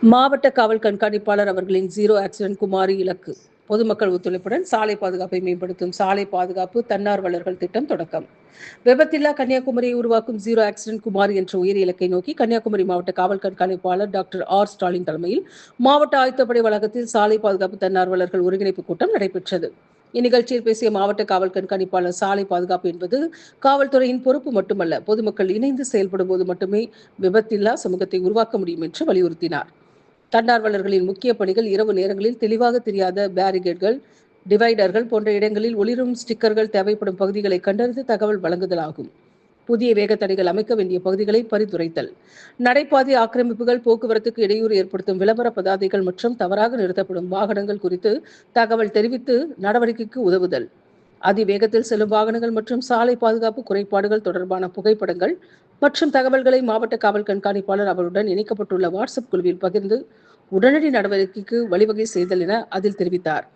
மாவட்ட காவல் கண்காணிப்பாளர் அவர்களின் ஜீரோ ஆக்சிடென்ட் குமாரி இலக்கு. பொதுமக்கள் ஒத்துழைப்புடன் சாலை பாதுகாப்பை மேம்படுத்தும் சாலை பாதுகாப்பு தன்னார்வலர்கள் திட்டம் தொடக்கம். விபத்தில்லா கன்னியாகுமரியை உருவாக்கும் ஜீரோ ஆக்சிடென்ட் குமாரி என்ற உயர் இலக்கை நோக்கி கன்னியாகுமரி மாவட்ட காவல் கண்காணிப்பாளர் டாக்டர் ஆர் ஸ்டாலின் தலைமையில் மாவட்ட ஆயுதப்படை வளாகத்தில் சாலை பாதுகாப்பு தன்னார்வலர்கள் ஒருங்கிணைப்பு கூட்டம் நடைபெற்றது. இந்நிகழ்ச்சியில் பேசிய மாவட்ட காவல் கண்காணிப்பாளர், சாலை பாதுகாப்பு என்பது காவல்துறையின் பொறுப்பு மட்டுமல்ல, பொதுமக்கள் இணைந்து செயல்படும் போது மட்டுமே விபத்தில்லா சமூகத்தை உருவாக்க முடியும் என்று வலியுறுத்தினார். தன்னார்வலர்களின் முக்கிய பணிகள் இரவு நேரங்களில் தெளிவாக தெரியாத பேரிகேட்கள், டிவைடர்கள் போன்ற இடங்களில் ஒளிரும் ஸ்டிக்கர்கள் தேவைப்படும் பகுதிகளை கண்டறிந்து தகவல் வழங்குதல் ஆகும். புதிய வேகத்தடைகள் அமைக்க வேண்டிய பகுதிகளை பரிந்துரைத்தல், நடைபாதை ஆக்கிரமிப்புகள், போக்குவரத்துக்கு இடையூறு ஏற்படுத்தும் விளம்பர பதாதைகள் மற்றும் தவறாக நிறுத்தப்படும் வாகனங்கள் குறித்து தகவல் தெரிவித்து நடவடிக்கைக்கு உதவுதல், அதிவேகத்தில் செல்லும் வாகனங்கள் மற்றும் சாலை பாதுகாப்பு குறைபாடுகள் தொடர்பான புகைப்படங்கள் மற்றும் தகவல்களை மாவட்ட காவல் கண்காணிப்பாளர் அவருடன் இணைக்கப்பட்டுள்ள வாட்ஸ்அப் குழுவில் பகிர்ந்து உடனடி நடவடிக்கைக்கு வழிவகை செய்தல் என அதில் தெரிவித்தார்.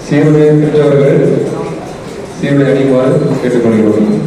சீருடை பெற்றவர்கள் சீருடை அணியுமாறு கேட்டுக்கொள்கிறோம்.